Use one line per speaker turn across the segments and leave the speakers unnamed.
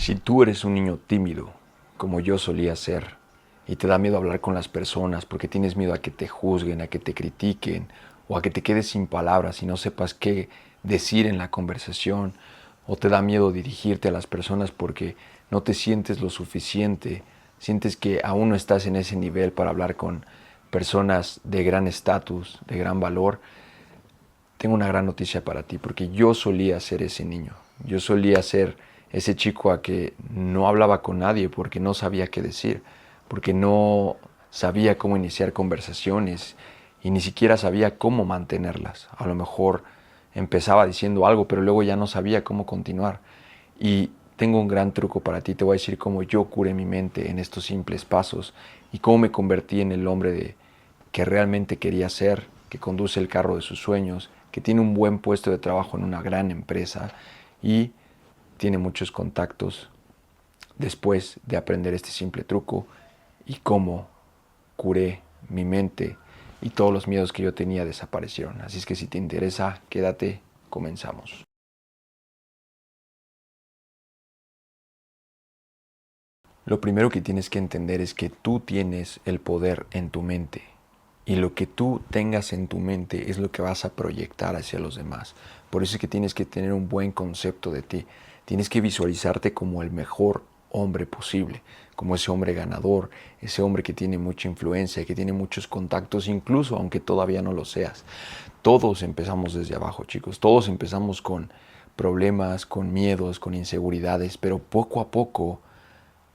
Si tú eres un niño tímido, como yo solía ser, y te da miedo hablar con las personas porque tienes miedo a que te juzguen, a que te critiquen, o a que te quedes sin palabras y no sepas qué decir en la conversación, o te da miedo dirigirte a las personas porque no te sientes lo suficiente, sientes que aún no estás en ese nivel para hablar con personas de gran estatus, de gran valor, tengo una gran noticia para ti, porque yo solía ser ese niño. Yo solía ser ese chico a que no hablaba con nadie porque no sabía qué decir, porque no sabía cómo iniciar conversaciones y ni siquiera sabía cómo mantenerlas. A lo mejor empezaba diciendo algo, pero luego ya no sabía cómo continuar. Y tengo un gran truco para ti. Te voy a decir cómo yo curé mi mente en estos simples pasos y cómo me convertí en el hombre que realmente quería ser, que conduce el carro de sus sueños, que tiene un buen puesto de trabajo en una gran empresa y tiene muchos contactos después de aprender este simple truco y cómo curé mi mente y todos los miedos que yo tenía desaparecieron. Así es que si te interesa, quédate, comenzamos. Lo primero que tienes que entender es que tú tienes el poder en tu mente y lo que tú tengas en tu mente es lo que vas a proyectar hacia los demás. Por eso es que tienes que tener un buen concepto de ti. Tienes que visualizarte como el mejor hombre posible, como ese hombre ganador, ese hombre que tiene mucha influencia, que tiene muchos contactos, incluso aunque todavía no lo seas. Todos empezamos desde abajo, chicos. Todos empezamos con problemas, con miedos, con inseguridades, pero poco a poco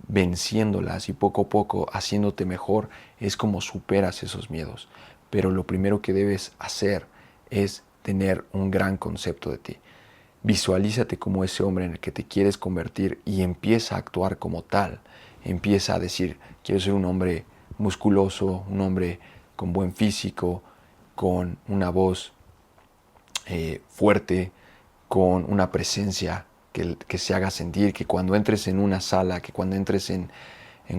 venciéndolas y poco a poco haciéndote mejor es como superas esos miedos. Pero lo primero que debes hacer es tener un gran concepto de ti. Visualízate como ese hombre en el que te quieres convertir y empieza a actuar como tal. Empieza a decir, quiero ser un hombre musculoso, un hombre con buen físico, con una voz fuerte, con una presencia que se haga sentir, que cuando entres en una sala, que cuando entres en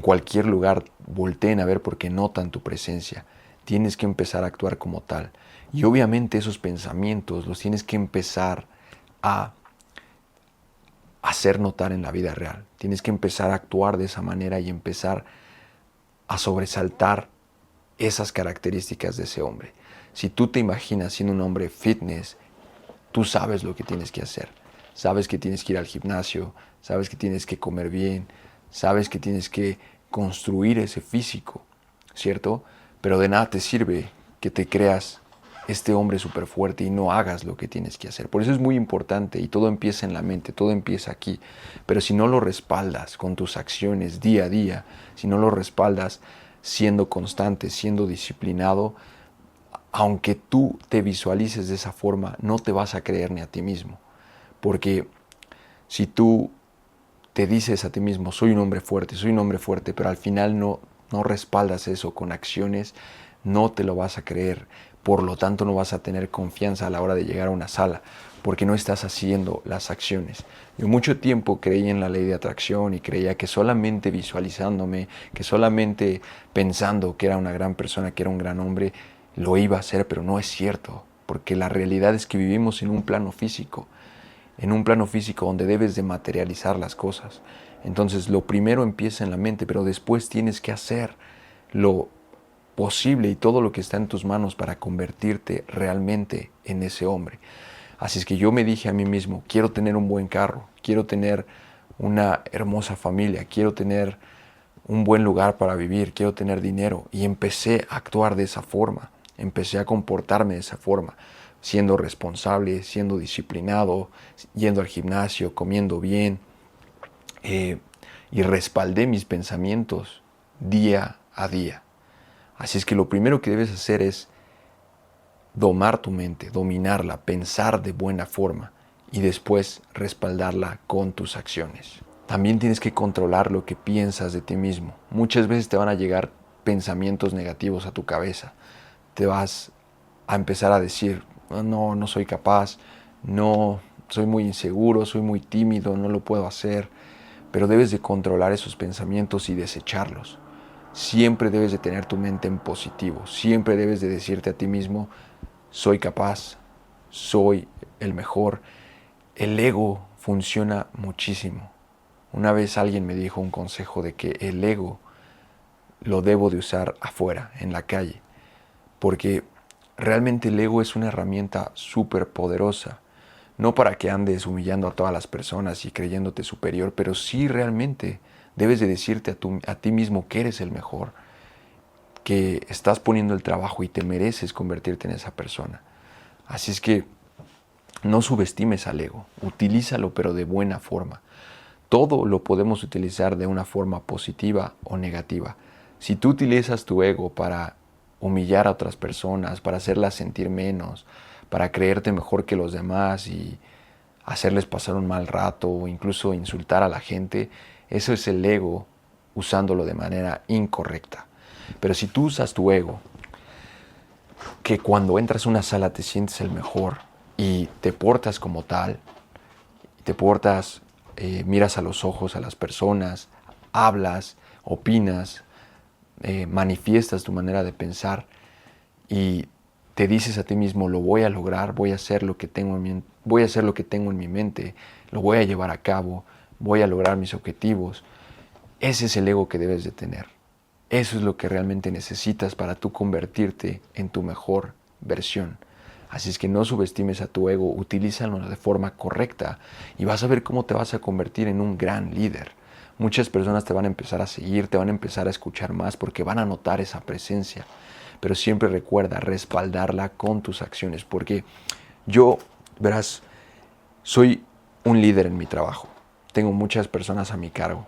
cualquier lugar, volteen a ver porque notan tu presencia. Tienes que empezar a actuar como tal. Y obviamente esos pensamientos los tienes que empezar a hacer notar en la vida real. Tienes que empezar a actuar de esa manera y empezar a sobresaltar esas características de ese hombre. Si tú te imaginas siendo un hombre fitness, tú sabes lo que tienes que hacer. Sabes que tienes que ir al gimnasio, sabes que tienes que comer bien, sabes que tienes que construir ese físico, ¿cierto? Pero de nada te sirve que te creas este hombre súper fuerte y no hagas lo que tienes que hacer. Por eso es muy importante y todo empieza en la mente, todo empieza aquí. Pero si no lo respaldas con tus acciones día a día, si no lo respaldas siendo constante, siendo disciplinado, aunque tú te visualices de esa forma, no te vas a creer ni a ti mismo. Porque si tú te dices a ti mismo, soy un hombre fuerte, pero al final no respaldas eso con acciones, no te lo vas a creer. Por lo tanto, no vas a tener confianza a la hora de llegar a una sala, porque no estás haciendo las acciones. Yo mucho tiempo creí en la ley de atracción y creía que solamente visualizándome, que solamente pensando que era una gran persona, que era un gran hombre, lo iba a hacer, pero no es cierto, porque la realidad es que vivimos en un plano físico donde debes de materializar las cosas. Entonces lo primero empieza en la mente, pero después tienes que hacer lo posible y todo lo que está en tus manos para convertirte realmente en ese hombre. Así es que yo me dije a mí mismo, quiero tener un buen carro, quiero tener una hermosa familia, quiero tener un buen lugar para vivir, quiero tener dinero. Y empecé a actuar de esa forma, empecé a comportarme de esa forma, siendo responsable, siendo disciplinado, yendo al gimnasio, comiendo bien, eh, y respaldé mis pensamientos día a día. Así es que lo primero que debes hacer es domar tu mente, dominarla, pensar de buena forma y después respaldarla con tus acciones. También tienes que controlar lo que piensas de ti mismo. Muchas veces te van a llegar pensamientos negativos a tu cabeza. Te vas a empezar a decir, no, no soy capaz, no, soy muy inseguro, soy muy tímido, no lo puedo hacer. Pero debes de controlar esos pensamientos y desecharlos. Siempre debes de tener tu mente en positivo. Siempre debes de decirte a ti mismo, soy capaz, soy el mejor. El ego funciona muchísimo. Una vez alguien me dijo un consejo de que el ego lo debo de usar afuera, en la calle, porque realmente el ego es una herramienta súper poderosa. No para que andes humillando a todas las personas y creyéndote superior, pero sí realmente debes de decirte a ti mismo que eres el mejor, que estás poniendo el trabajo y te mereces convertirte en esa persona. Así es que no subestimes al ego, utilízalo pero de buena forma. Todo lo podemos utilizar de una forma positiva o negativa. Si tú utilizas tu ego para humillar a otras personas, para hacerlas sentir menos, para creerte mejor que los demás y hacerles pasar un mal rato o incluso insultar a la gente, eso es el ego usándolo de manera incorrecta. Pero si tú usas tu ego, que cuando entras a una sala te sientes el mejor y te portas como tal, te portas, miras a los ojos a las personas, hablas, opinas, manifiestas tu manera de pensar y te dices a ti mismo, lo voy a lograr, voy a hacer lo que tengo en mi mente, lo voy a llevar a cabo, voy a lograr mis objetivos. Ese es el ego que debes de tener. Eso es lo que realmente necesitas para tú convertirte en tu mejor versión. Así es que no subestimes a tu ego, utilízalo de forma correcta y vas a ver cómo te vas a convertir en un gran líder. Muchas personas te van a empezar a seguir, te van a empezar a escuchar más porque van a notar esa presencia. Pero siempre recuerda respaldarla con tus acciones, porque yo, verás, soy un líder en mi trabajo. Tengo muchas personas a mi cargo.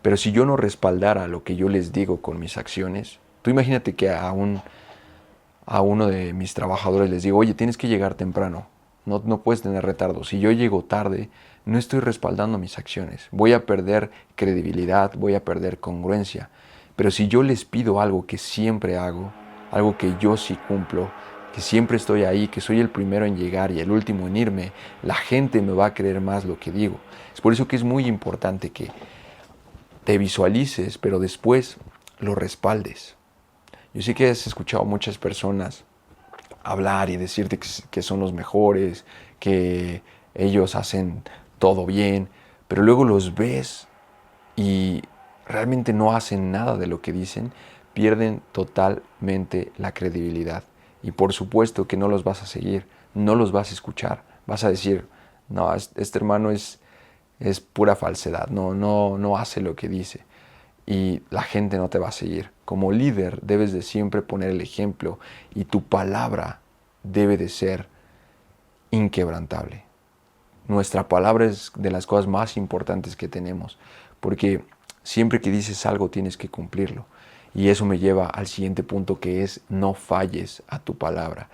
Pero si yo no respaldara lo que yo les digo con mis acciones, tú imagínate que a uno de mis trabajadores les digo, oye, tienes que llegar temprano, no puedes tener retardo. Si yo llego tarde, no estoy respaldando mis acciones. Voy a perder credibilidad, voy a perder congruencia. Pero si yo les pido algo que siempre hago, algo que yo sí cumplo, que siempre estoy ahí, que soy el primero en llegar y el último en irme, la gente me va a creer más lo que digo. Es por eso que es muy importante que te visualices, pero después lo respaldes. Yo sé que has escuchado a muchas personas hablar y decirte que son los mejores, que ellos hacen todo bien, pero luego los ves y realmente no hacen nada de lo que dicen, pierden totalmente la credibilidad. Y por supuesto que no los vas a seguir, no los vas a escuchar. Vas a decir, no, este hermano es pura falsedad, no hace lo que dice. Y la gente no te va a seguir. Como líder debes de siempre poner el ejemplo y tu palabra debe de ser inquebrantable. Nuestra palabra es de las cosas más importantes que tenemos, porque siempre que dices algo tienes que cumplirlo. Y eso me lleva al siguiente punto, que es no falles a tu palabra.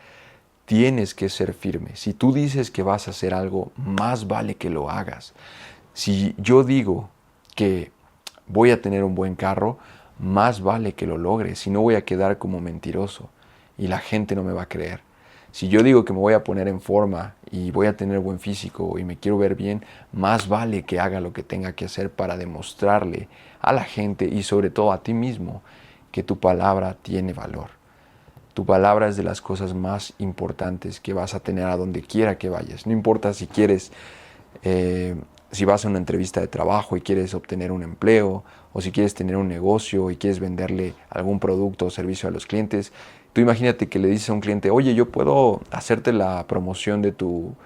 Tienes que ser firme. Si tú dices que vas a hacer algo, más vale que lo hagas. Si yo digo que voy a tener un buen carro, más vale que lo logre, si no voy a quedar como mentiroso y la gente no me va a creer. Si yo digo que me voy a poner en forma y voy a tener buen físico y me quiero ver bien, más vale que haga lo que tenga que hacer para demostrarle a la gente y sobre todo a ti mismo que tu palabra tiene valor. Tu palabra es de las cosas más importantes que vas a tener a donde quiera que vayas. No importa si quieres, si vas a una entrevista de trabajo y quieres obtener un empleo, o si quieres tener un negocio y quieres venderle algún producto o servicio a los clientes. Tú imagínate que le dices a un cliente, oye, yo puedo hacerte la promoción de tu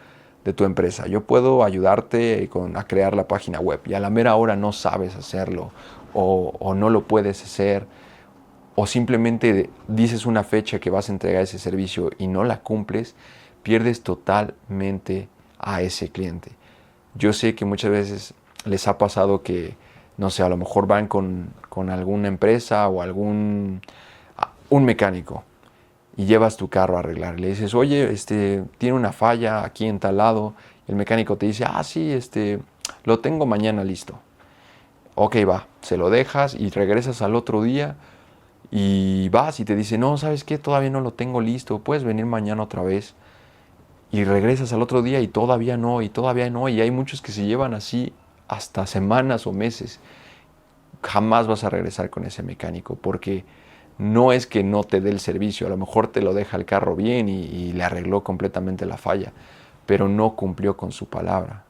empresa, yo puedo ayudarte a crear la página web, y a la mera hora no sabes hacerlo, o no lo puedes hacer, o simplemente dices una fecha que vas a entregar ese servicio y no la cumples, pierdes totalmente a ese cliente. Yo sé que muchas veces les ha pasado que, no sé, a lo mejor van con alguna empresa o un mecánico y llevas tu carro a arreglar. Le dices, oye, tiene una falla aquí en tal lado. El mecánico te dice, sí, lo tengo mañana listo. Ok, va, se lo dejas y regresas al otro día y vas y te dice, no, ¿sabes qué? Todavía no lo tengo listo, puedes venir mañana otra vez. Y regresas al otro día y todavía no, y hay muchos que se llevan así hasta semanas o meses. Jamás vas a regresar con ese mecánico, porque no es que no te dé el servicio, a lo mejor te lo deja el carro bien y le arregló completamente la falla, pero no cumplió con su palabra.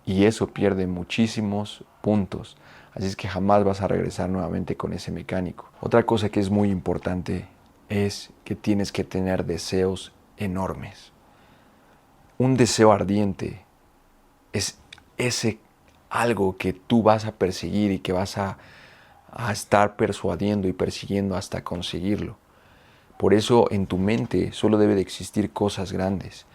y eso pierde muchísimos puntos. Así es que jamás vas a regresar nuevamente con ese mecánico. Otra cosa que es muy importante es que tienes que tener deseos enormes. Un deseo ardiente es ese algo que tú vas a perseguir y que vas a estar persuadiendo y persiguiendo hasta conseguirlo. Por eso en tu mente solo debe de existir cosas grandes.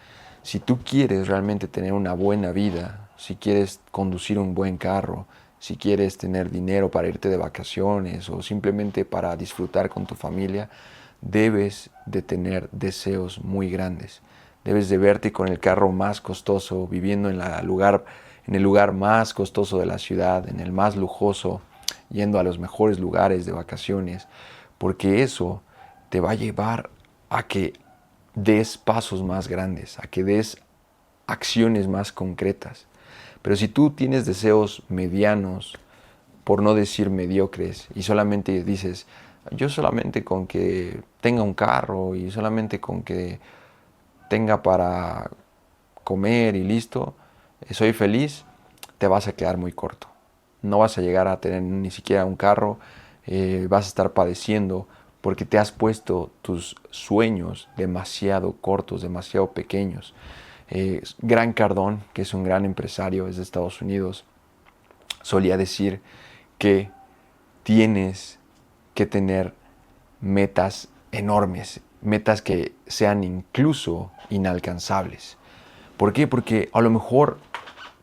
Si tú quieres realmente tener una buena vida, si quieres conducir un buen carro, si quieres tener dinero para irte de vacaciones o simplemente para disfrutar con tu familia, debes de tener deseos muy grandes. Debes de verte con el carro más costoso, viviendo en el lugar más costoso de la ciudad, en el más lujoso, yendo a los mejores lugares de vacaciones, porque eso te va a llevar a que des pasos más grandes, a que des acciones más concretas. Pero si tú tienes deseos medianos, por no decir mediocres, y solamente dices, yo solamente con que tenga un carro y solamente con que tenga para comer y listo, soy feliz, te vas a quedar muy corto. No vas a llegar a tener ni siquiera un carro, vas a estar padeciendo porque te has puesto tus sueños demasiado cortos, demasiado pequeños. Grant Cardone, que es un gran empresario, es de Estados Unidos, solía decir que tienes que tener metas enormes, metas que sean incluso inalcanzables. ¿Por qué? Porque a lo mejor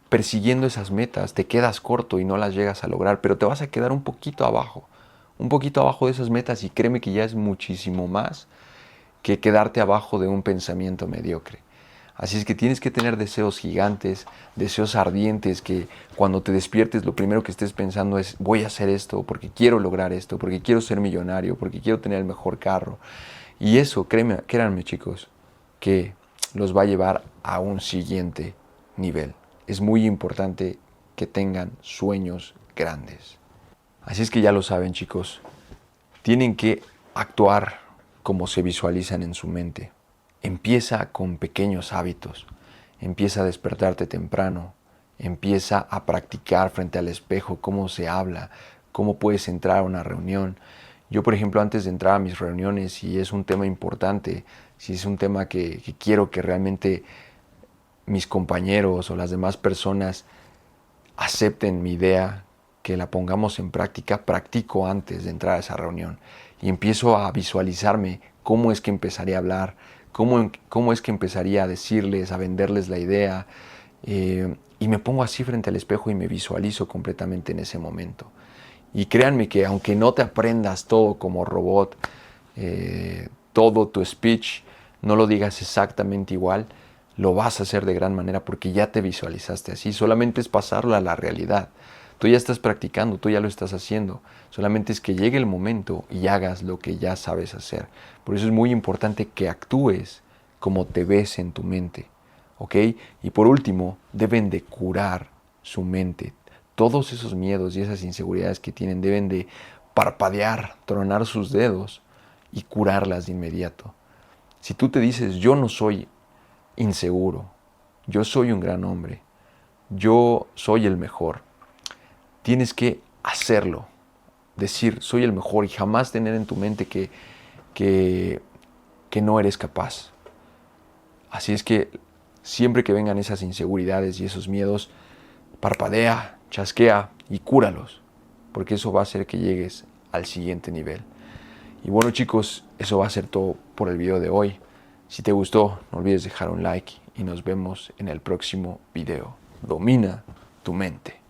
persiguiendo esas metas te quedas corto y no las llegas a lograr, pero te vas a quedar un poquito abajo de esas metas, y créeme que ya es muchísimo más que quedarte abajo de un pensamiento mediocre. Así es que tienes que tener deseos gigantes, deseos ardientes, que cuando te despiertes lo primero que estés pensando es voy a hacer esto, porque quiero lograr esto, porque quiero ser millonario, porque quiero tener el mejor carro. Y eso, créanme chicos, que los va a llevar a un siguiente nivel. Es muy importante que tengan sueños grandes. Así es que ya lo saben chicos, tienen que actuar como se visualizan en su mente. Empieza con pequeños hábitos, empieza a despertarte temprano, empieza a practicar frente al espejo cómo se habla, cómo puedes entrar a una reunión. Yo, por ejemplo, antes de entrar a mis reuniones, si es un tema importante, si es un tema que quiero que realmente mis compañeros o las demás personas acepten mi idea, que la pongamos en práctica, practico antes de entrar a esa reunión y empiezo a visualizarme cómo es que empezaría a hablar, cómo es que empezaría a decirles, a venderles la idea, y me pongo así frente al espejo y me visualizo completamente en ese momento. Y créanme que aunque no te aprendas todo como robot, todo tu speech, no lo digas exactamente igual, lo vas a hacer de gran manera porque ya te visualizaste así. Solamente es pasarlo a la realidad. Tú ya estás practicando, tú ya lo estás haciendo. Solamente es que llegue el momento y hagas lo que ya sabes hacer. Por eso es muy importante que actúes como te ves en tu mente. ¿Ok? Y por último, deben de curar su mente. Todos esos miedos y esas inseguridades que tienen deben de parpadear, tronar sus dedos y curarlas de inmediato. Si tú te dices, yo no soy inseguro, yo soy un gran hombre, yo soy el mejor, tienes que hacerlo, decir soy el mejor y jamás tener en tu mente que no eres capaz. Así es que siempre que vengan esas inseguridades y esos miedos, parpadea, chasquea y cúralos, porque eso va a hacer que llegues al siguiente nivel. Y bueno chicos, eso va a ser todo por el video de hoy. Si te gustó, no olvides dejar un like y nos vemos en el próximo video. Domina tu mente.